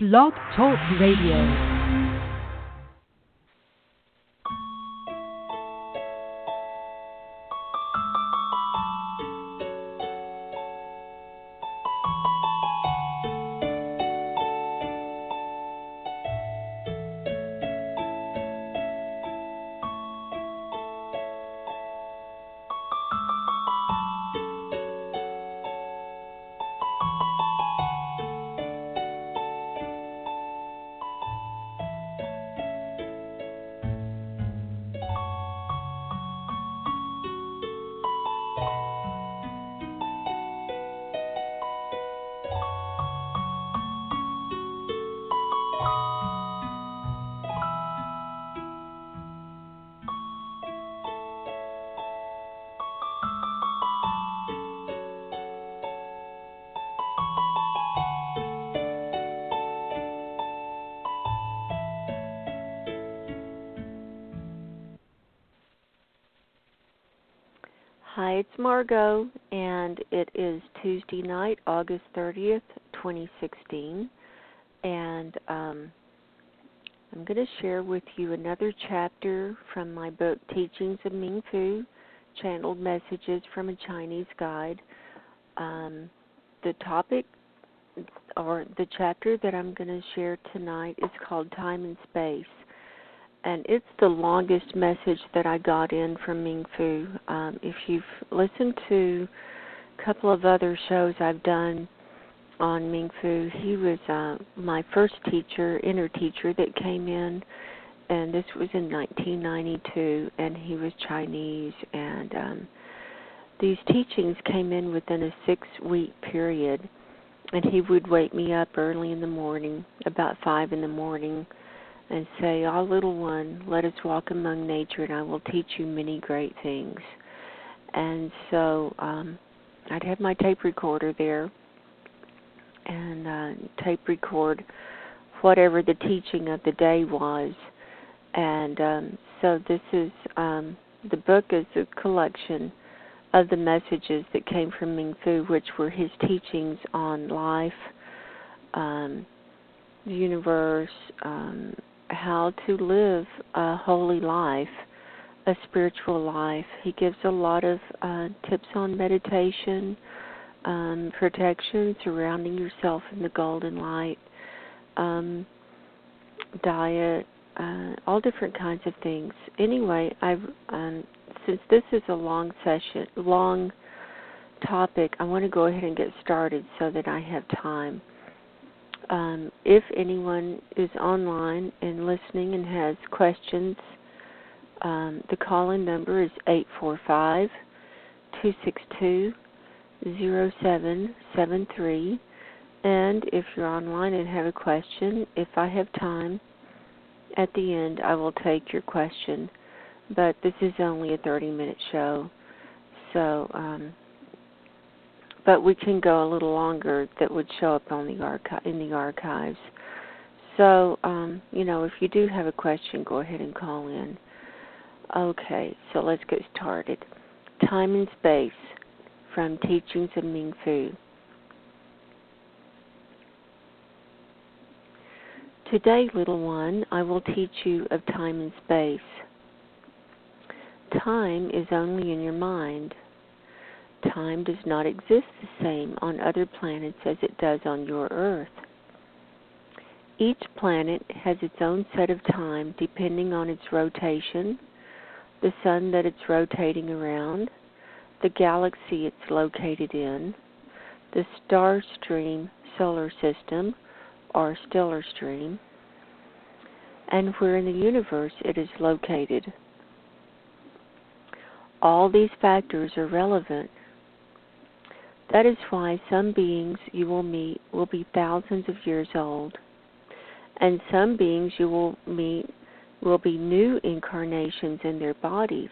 Blog Talk Radio. Hi, it's Margot, and it is Tuesday night, August 30th, 2016, and I'm going to share with you another chapter from my book, Teachings of Ming Fu, Channeled Messages from a Chinese Guide. The topic, or the chapter that I'm going to share tonight is called Time and Space. And it's the longest message that I got in from Ming Fu. If you've listened to a couple of other shows I've done on Ming Fu, he was my first teacher, inner teacher that came in, and this was in 1992, and he was Chinese. And these teachings came in within a 6-week period, and he would wake me up early in the morning, about 5 in the morning, and say, "Ah, little one, let us walk among nature, and I will teach you many great things." And so I'd have my tape recorder there and tape record whatever the teaching of the day was. And so this is, the book is a collection of the messages that came from Ming Fu, which were his teachings on life, the universe, how to live a holy life, a spiritual life. He gives a lot of tips on meditation, protection, surrounding yourself in the golden light, diet, all different kinds of things. Anyway, since this is a long topic, I want to go ahead and get started so that I have time. If anyone is online and listening and has questions, the call-in number is 845-262-0773. And if you're online and have a question, if I have time, at the end I will take your question. But this is only a 30-minute show, so but we can go a little longer that would show up on the in the archives. So, if you do have a question, go ahead and call in. Okay, so let's get started. Time and Space from Teachings of Ming Fu. Today, little one, I will teach you of time and space. Time is only in your mind. Time does not exist the same on other planets as it does on your Earth. Each planet has its own set of time depending on its rotation, the sun that it's rotating around, the galaxy it's located in, the star stream solar system, or stellar stream, and where in the universe it is located. All these factors are relevant. That is why some beings you will meet will be thousands of years old, and some beings you will meet will be new incarnations in their bodies.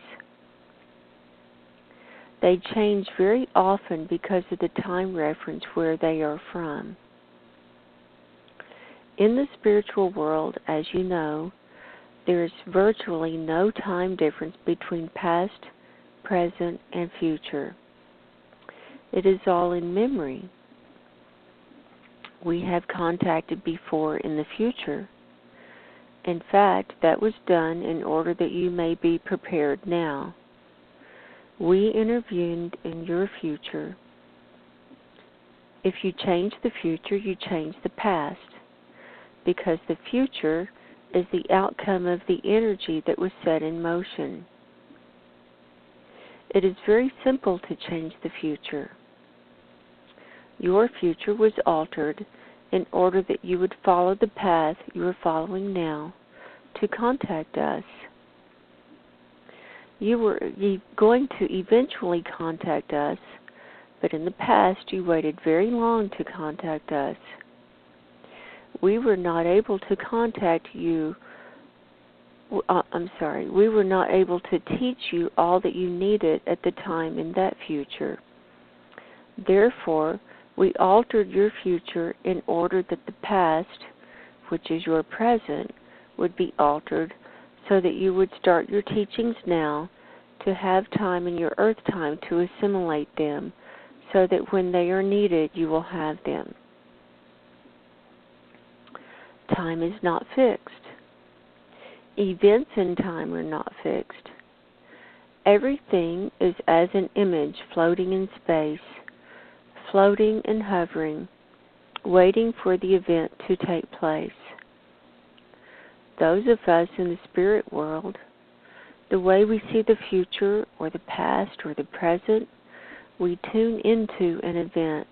They change very often because of the time reference where they are from. In the spiritual world, as you know, there is virtually no time difference between past, present, and future. It is all in memory. we have contacted before in the future. In fact, that was done in order that you may be prepared now. We intervened in your future. If you change the future, you change the past, because the future is the outcome of the energy that was set in motion. It is very simple to change the future. Your future was altered in order that you would follow the path you are following now to contact us. You were going to eventually contact us, but in the past you waited very long to contact us. We were not able to contact you. We were not able to teach you all that you needed at the time in that future. Therefore, we altered your future in order that the past, which is your present, would be altered so that you would start your teachings now to have time in your earth time to assimilate them so that when they are needed, you will have them. Time is not fixed. Events in time are not fixed. Everything is as an image floating in space, floating and hovering, waiting for the event to take place. Those of us in the spirit world, the way we see the future or the past or the present, we tune into an event.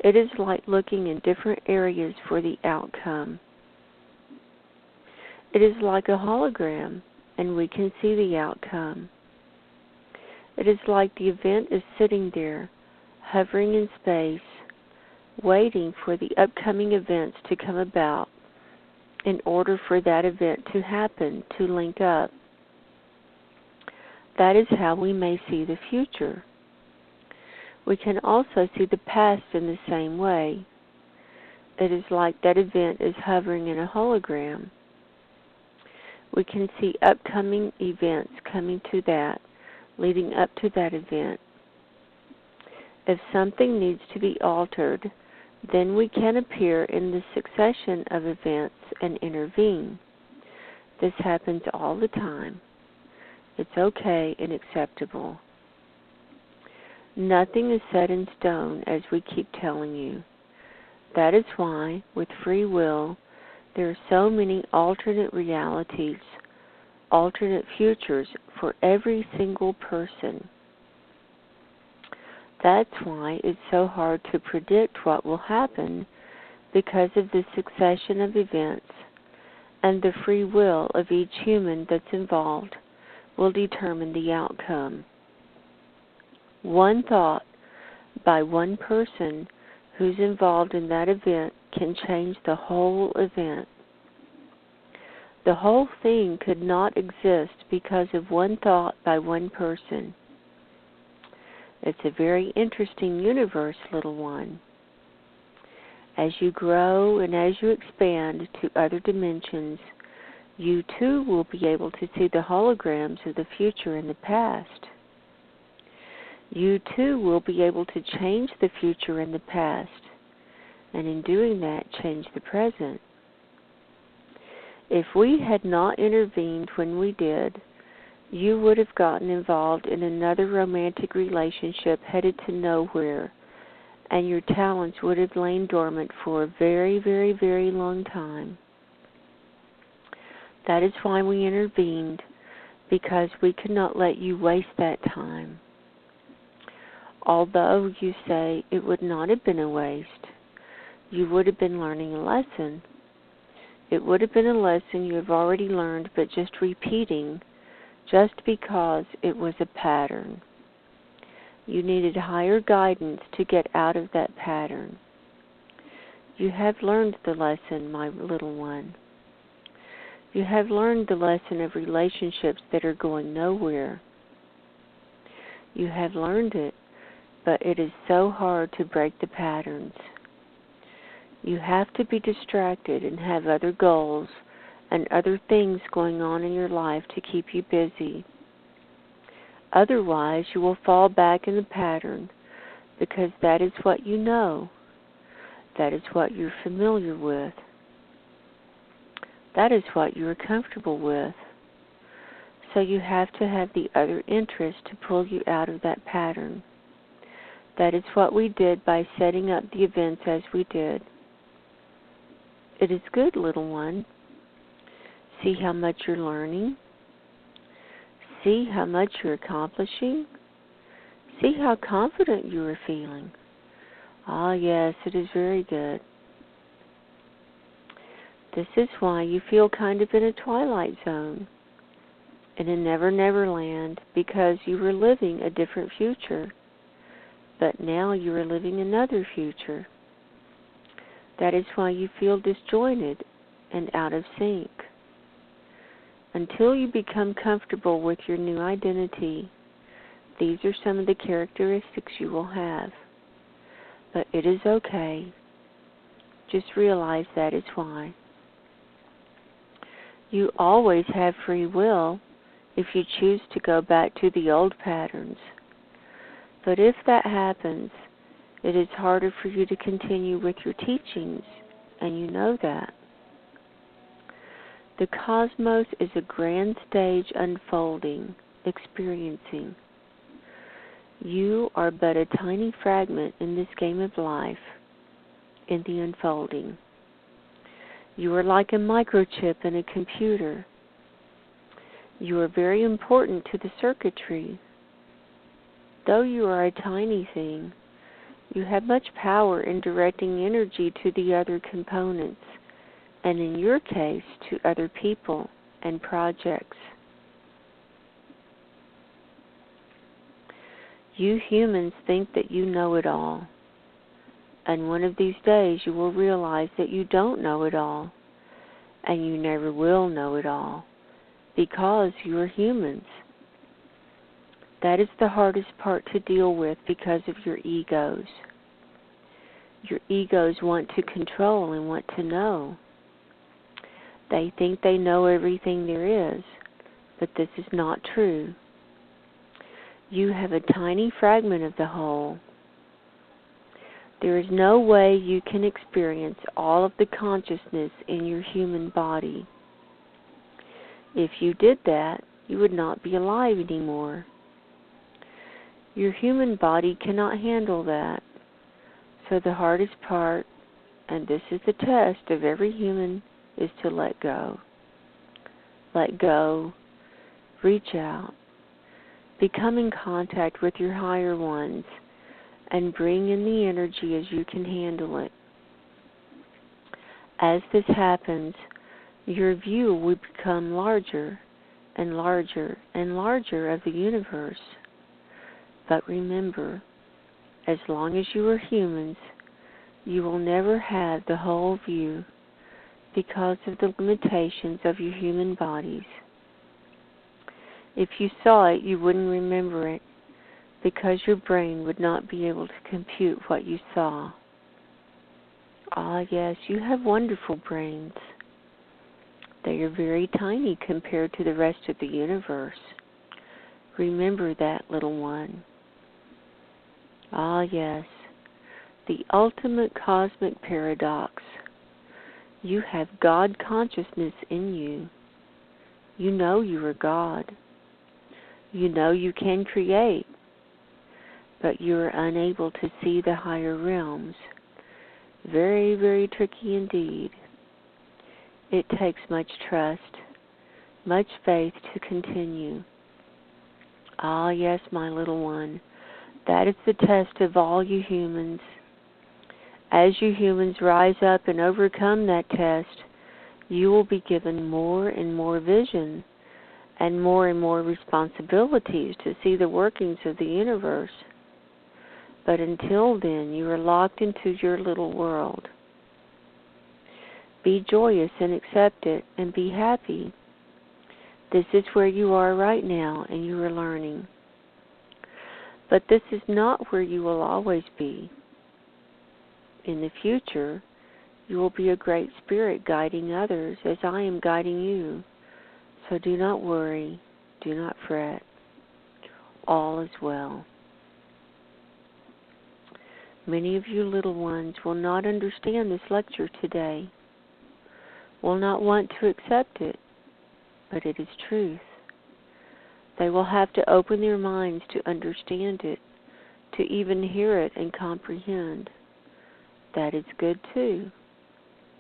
It is like looking in different areas for the outcome. It is like a hologram, and we can see the outcome. It is like the event is sitting there, hovering in space, waiting for the upcoming events to come about in order for that event to happen, to link up. That is how we may see the future. We can also see the past in the same way. It is like that event is hovering in a hologram. We can see upcoming events coming to that, leading up to that event. If something needs to be altered, then we can appear in the succession of events and intervene. This happens all the time. It's okay and acceptable. Nothing is set in stone, as we keep telling you. That is why, with free will, there are so many alternate realities, alternate futures for every single person. That's why it's so hard to predict what will happen, because of the succession of events, and the free will of each human that's involved will determine the outcome. One thought by one person who's involved in that event can change the whole event. The whole thing could not exist because of one thought by one person. It's a very interesting universe, little one. As you grow and as you expand to other dimensions, you too will be able to see the holograms of the future and the past. You too will be able to change the future and the past, and in doing that, change the present. If we had not intervened when we did, you would have gotten involved in another romantic relationship headed to nowhere, and your talents would have lain dormant for a very, very, very long time. That is why we intervened, because we could not let you waste that time. Although you say it would not have been a waste, you would have been learning a lesson. It would have been a lesson you have already learned, but just repeating, just because it was a pattern. You needed higher guidance to get out of that pattern. You have learned the lesson, my little one. You have learned the lesson of relationships that are going nowhere. You have learned it, but it is so hard to break the patterns. You have to be distracted and have other goals and other things going on in your life to keep you busy. Otherwise, you will fall back in the pattern, because that is what you know. That is what you're familiar with. That is what you are comfortable with. So you have to have the other interest to pull you out of that pattern. That is what we did by setting up the events as we did. It is good, little one. See how much you're learning. See how much you're accomplishing. See how confident you are feeling. Ah, yes, it is very good. This is why you feel kind of in a twilight zone, in a never-never land, because you were living a different future. But now you are living another future. That is why you feel disjointed and out of sync. Until you become comfortable with your new identity, these are some of the characteristics you will have. But it is okay. Just realize that is why. You always have free will if you choose to go back to the old patterns. But if that happens, it is harder for you to continue with your teachings, and you know that. The cosmos is a grand stage unfolding, experiencing. You are but a tiny fragment in this game of life, in the unfolding. You are like a microchip in a computer. You are very important to the circuitry. Though you are a tiny thing, you have much power in directing energy to the other components, and in your case, to other people and projects. You humans think that you know it all, and one of these days you will realize that you don't know it all, and you never will know it all, because you are humans. That is the hardest part to deal with because of your egos. Your egos want to control and want to know. They think they know everything there is, but this is not true. You have a tiny fragment of the whole. There is no way you can experience all of the consciousness in your human body. If you did that, you would not be alive anymore. Your human body cannot handle that. So the hardest part, and this is the test of every human, is to let go. Let go. Reach out. Become in contact with your higher ones and bring in the energy as you can handle it. As this happens, your view will become larger and larger and larger of the universe. But remember, as long as you are humans, you will never have the whole view because of the limitations of your human bodies. If you saw it, you wouldn't remember it because your brain would not be able to compute what you saw. Ah, yes, you have wonderful brains. They are very tiny compared to the rest of the universe. Remember that, little one. Ah, yes, the ultimate cosmic paradox. You have God consciousness in you. You know you are God. You know you can create, but you are unable to see the higher realms. Very, very tricky indeed. It takes much trust, much faith to continue. Ah, yes, my little one. That is the test of all you humans. As you humans rise up and overcome that test, you will be given more and more vision and more responsibilities to see the workings of the universe. But until then, you are locked into your little world. Be joyous and accept it and be happy. This is where you are right now and you are learning. But this is not where you will always be. In the future, you will be a great spirit guiding others as I am guiding you. So do not worry, do not fret. All is well. Many of you little ones will not understand this lecture today, will not want to accept it, but it is truth. They will have to open their minds to understand it, to even hear it and comprehend. That is good too.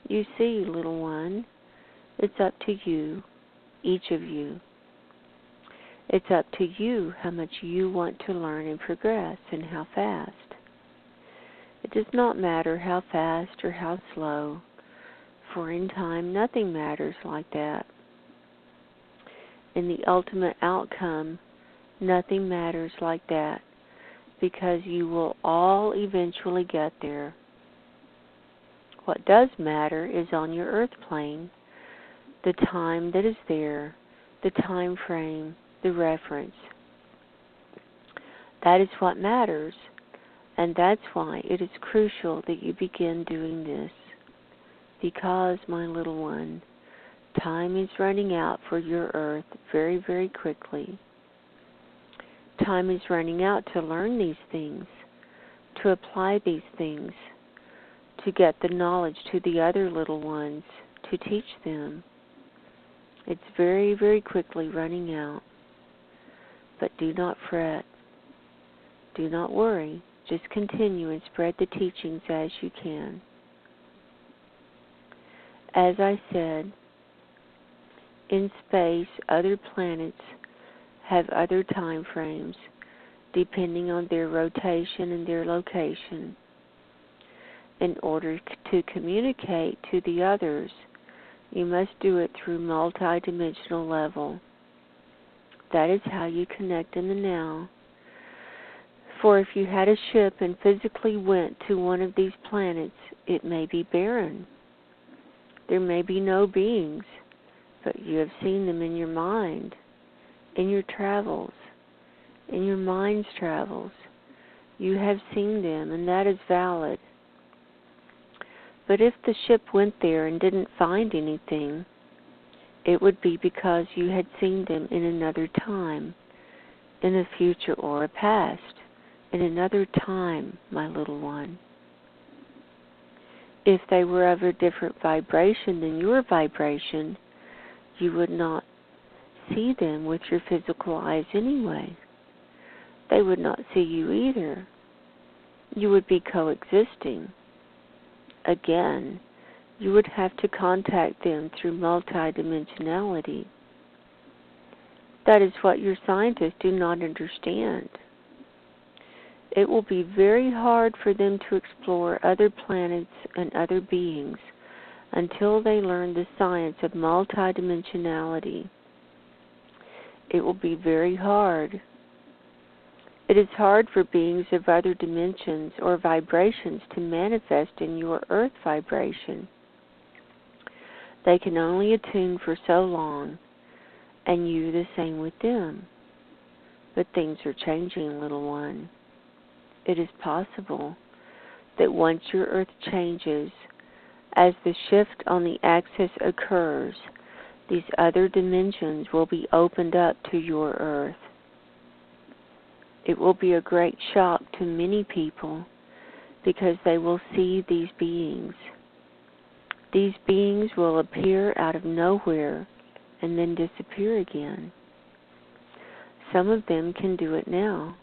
You see, little one, it's up to you, each of you. It's up to you how much you want to learn and progress and how fast. It does not matter how fast or how slow, for in time nothing matters like that. In the ultimate outcome, nothing matters like that, because you will all eventually get there. What does matter is on your earth plane, the time that is there, the time frame, the reference. That is what matters, and that's why it is crucial that you begin doing this. Because, my little one, time is running out for your earth very, very quickly. Time is running out to learn these things, to apply these things, to get the knowledge to the other little ones, to teach them. It's very, very quickly running out. But do not fret. Do not worry. Just continue and spread the teachings as you can. As I said, in space, other planets have other time frames depending on their rotation and their location. In order to communicate to the others, you must do it through multi-dimensional level. That is how you connect in the now. For if you had a ship and physically went to one of these planets, it may be barren. There may be no beings, but you have seen them in your mind, in your travels, in your mind's travels. You have seen them, and that is valid. But if the ship went there and didn't find anything, it would be because you had seen them in another time, in a future or a past, in another time, my little one. If they were of a different vibration than your vibration, you would not see them with your physical eyes anyway. They would not see you either. You would be coexisting. Again, you would have to contact them through multidimensionality. That is what your scientists do not understand. It will be very hard for them to explore other planets and other beings until they learn the science of multidimensionality. It will be very hard. It is hard for beings of other dimensions or vibrations to manifest in your earth vibration. They can only attune for so long, and you the same with them. But things are changing, little one. It is possible that once your earth changes, as the shift on the axis occurs, these other dimensions will be opened up to your earth. It will be a great shock to many people because they will see these beings. These beings will appear out of nowhere and then disappear again. Some of them can do it now,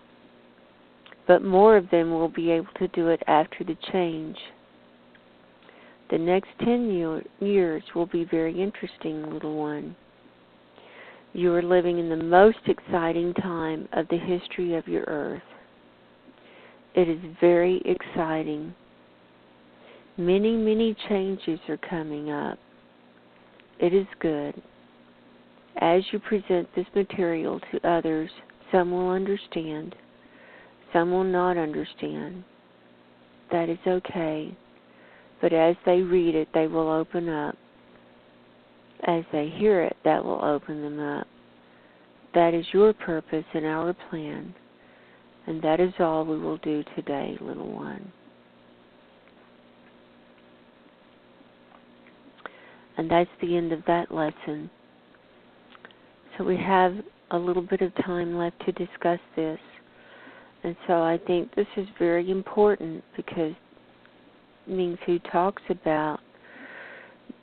but more of them will be able to do it after the change. The next 10 years will be very interesting, little one. You are living in the most exciting time of the history of your earth. It is very exciting. Many, many changes are coming up. It is good. As you present this material to others, some will understand, some will not understand. That is okay. But as they read it, they will open up. As they hear it, that will open them up. That is your purpose and our plan. And that is all we will do today, little one. And that's the end of that lesson. So we have a little bit of time left to discuss this. And so I think this is very important because Ming Fu talks about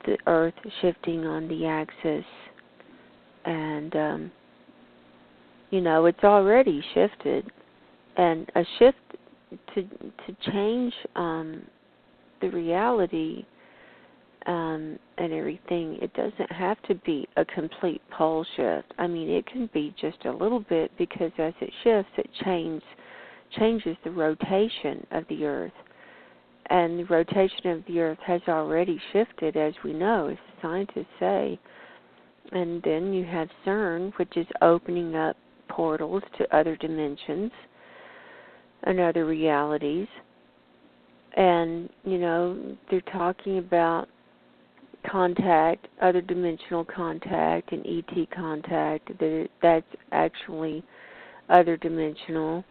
the Earth shifting on the axis, and it's already shifted, and a shift to change the reality and everything. It doesn't have to be a complete pole shift. I mean, it can be just a little bit, because as it shifts, it changes the rotation of the Earth. And the rotation of the Earth has already shifted, as we know, as scientists say. And then you have CERN, which is opening up portals to other dimensions and other realities. And, they're talking about contact, other dimensional contact, and ET contact. That's actually other dimensional.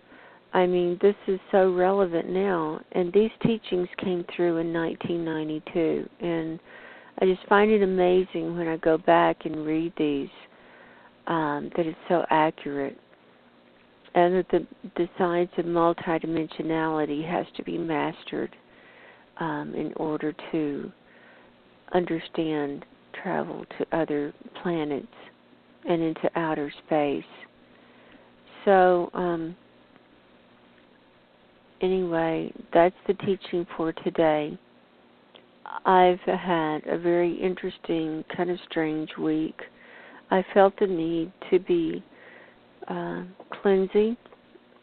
I mean, this is so relevant now, and these teachings came through in 1992, and I just find it amazing when I go back and read these, that it's so accurate, and that the science of multidimensionality has to be mastered in order to understand travel to other planets and into outer space. So, anyway, that's the teaching for today. I've had a very interesting, kind of strange week. I felt the need to be cleansing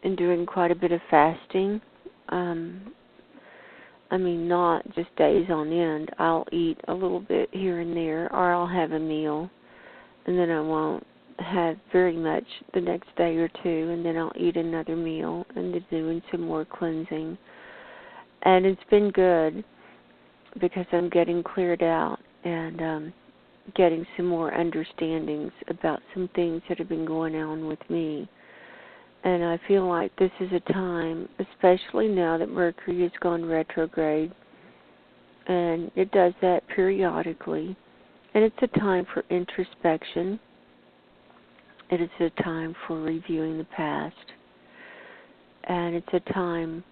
and doing quite a bit of fasting. I mean, not just days on end. I'll eat a little bit here and there, or I'll have a meal, and then I won't have very much the next day or two, and then I'll eat another meal, and then doing some more cleansing. And it's been good, because I'm getting cleared out and getting some more understandings about some things that have been going on with me. And I feel like this is a time, especially now that Mercury has gone retrograde, and it does that periodically, and it's a time for introspection. It is a time for reviewing the past, and it's a time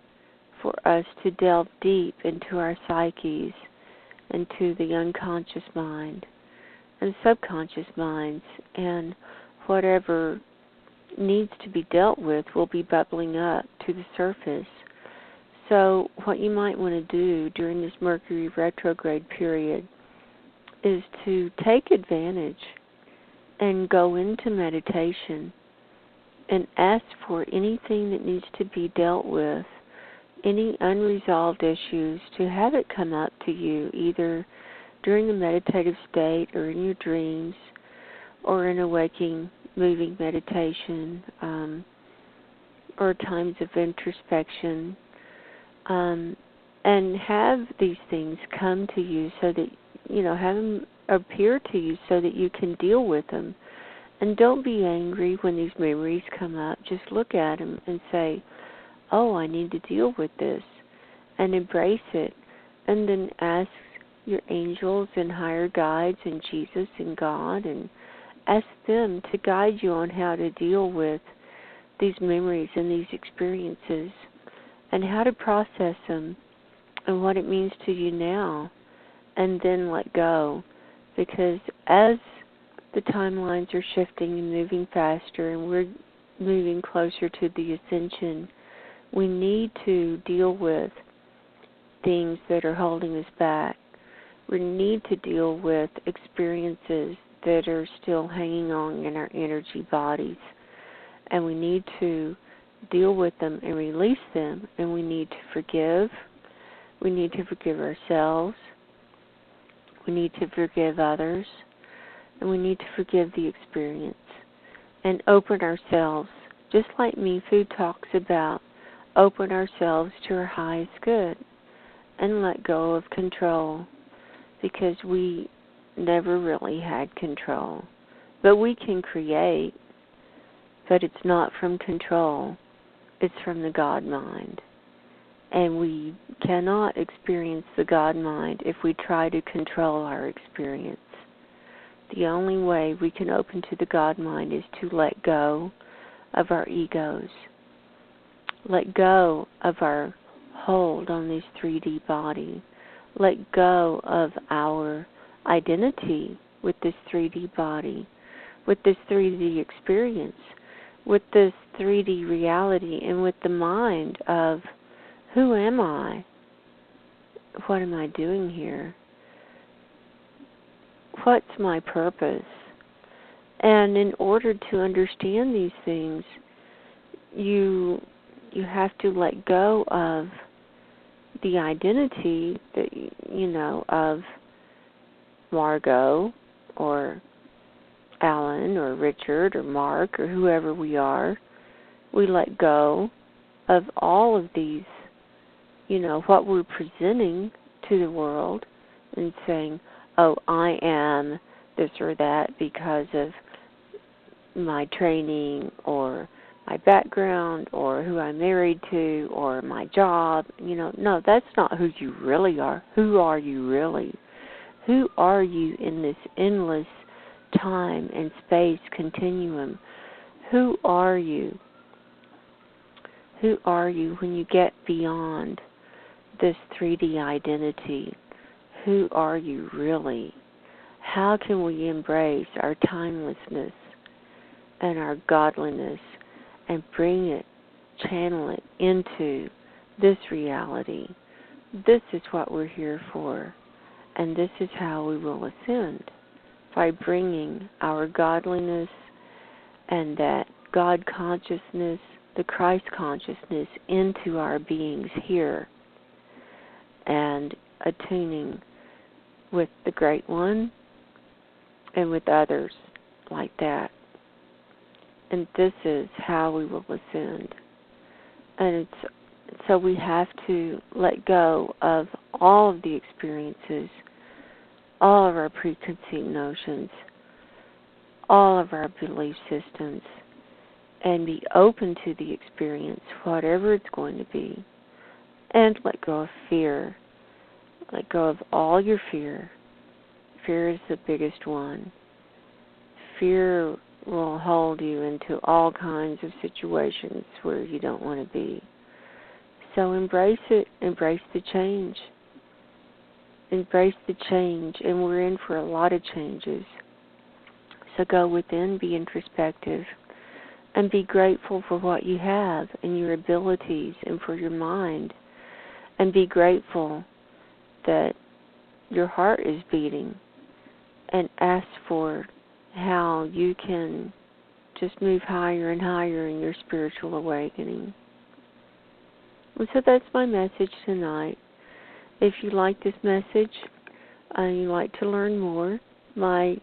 for us to delve deep into our psyches, into the unconscious mind and subconscious minds, and whatever needs to be dealt with will be bubbling up to the surface. So what you might want to do during this Mercury retrograde period is to take advantage and go into meditation and ask for anything that needs to be dealt with, any unresolved issues, to have it come up to you, either during the meditative state or in your dreams or in a waking, moving meditation, or times of introspection, and have these things come to you so that, have them appear to you so that you can deal with them. And don't be angry when these memories come up. Just look at them and say, oh, I need to deal with this, and embrace it. And then ask your angels and higher guides and Jesus and God, and ask them to guide you on how to deal with these memories and these experiences, and how to process them, and what it means to you now, and then let go. Because as the timelines are shifting and moving faster, and we're moving closer to the ascension, we need to deal with things that are holding us back. We need to deal with experiences that are still hanging on in our energy bodies. And we need to deal with them and release them. And we need to forgive. We need to forgive ourselves. We need to forgive others. And we need to forgive the experience. And open ourselves, just like Ming Fu talks about, open ourselves to our highest good. And let go of control. Because we never really had control. But we can create, but it's not from control. It's from the God mind. And we cannot experience the God mind if we try to control our experience. The only way we can open to the God mind is to let go of our egos let go of our hold on this 3D body. Let go of our identity with this 3D body, with this 3D experience, with this 3D reality, and with the mind of, who am I? What am I doing here? What's my purpose? And in order to understand these things, you have to let go of the identity that of Margot or Alan or Richard or Mark or whoever we are. We let go of all of these, what we're presenting to the world and saying, oh, I am this or that because of my training or my background or who I'm married to or my job. No, that's not who you really are. Who are you really? Who are you in this endless time and space continuum? Who are you? Who are you when you get beyond this 3D identity? Who are you really? How can we embrace our timelessness and our godliness and bring it, channel it into this reality? This is what we're here for, and this is how we will ascend, by bringing our godliness and that God consciousness, the Christ consciousness, into our beings here and attuning with the Great One and with others like that. And this is how we will ascend. And so we have to let go of all of the experiences, all of our preconceived notions, all of our belief systems, and be open to the experience, whatever it's going to be. And let go of fear. Let go of all your fear. Fear is the biggest one. Fear will hold you into all kinds of situations where you don't want to be. So embrace it. Embrace the change. Embrace the change. And we're in for a lot of changes. So go within, be introspective, and be grateful for what you have and your abilities and for your mind. And be grateful that your heart is beating, and ask for how you can just move higher and higher in your spiritual awakening. And so that's my message tonight. If you like this message and you'd like to learn more, my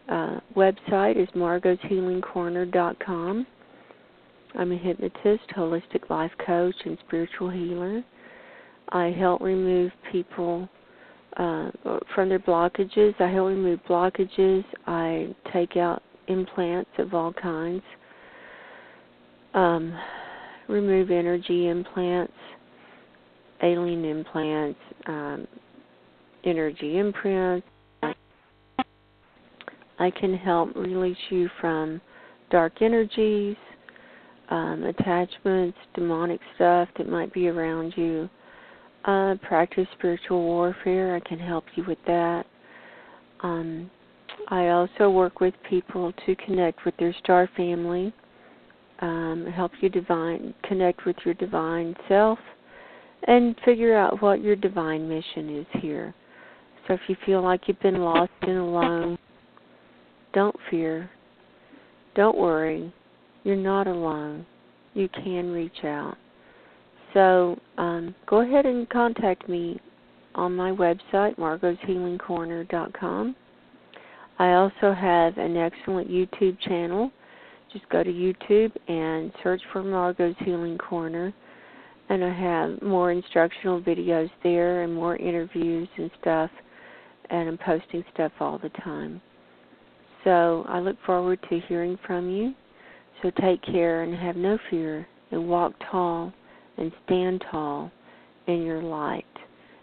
website is margoshealingcorner.com. I'm a hypnotist, holistic life coach, and spiritual healer. I help remove people from their blockages. I help remove blockages. I take out implants of all kinds. Remove energy implants, alien implants, energy imprints. I can help release you from dark energies, attachments, demonic stuff that might be around you. Practice spiritual warfare. I can help you with that. I also work with people to connect with their star family, help you connect with your divine self, and figure out what your divine mission is here. So if you feel like you've been lost and alone, don't fear. Don't worry. You're not alone. You can reach out. So go ahead and contact me on my website, margoshealingcorner.com. I also have an excellent YouTube channel. Just go to YouTube and search for Margot's Healing Corner. And I have more instructional videos there and more interviews and stuff. And I'm posting stuff all the time. So I look forward to hearing from you. So take care and have no fear and walk tall and stand tall in your light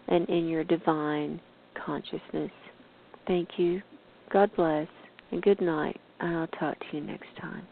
and in your divine consciousness. Thank you. God bless and good night. And I'll talk to you next time.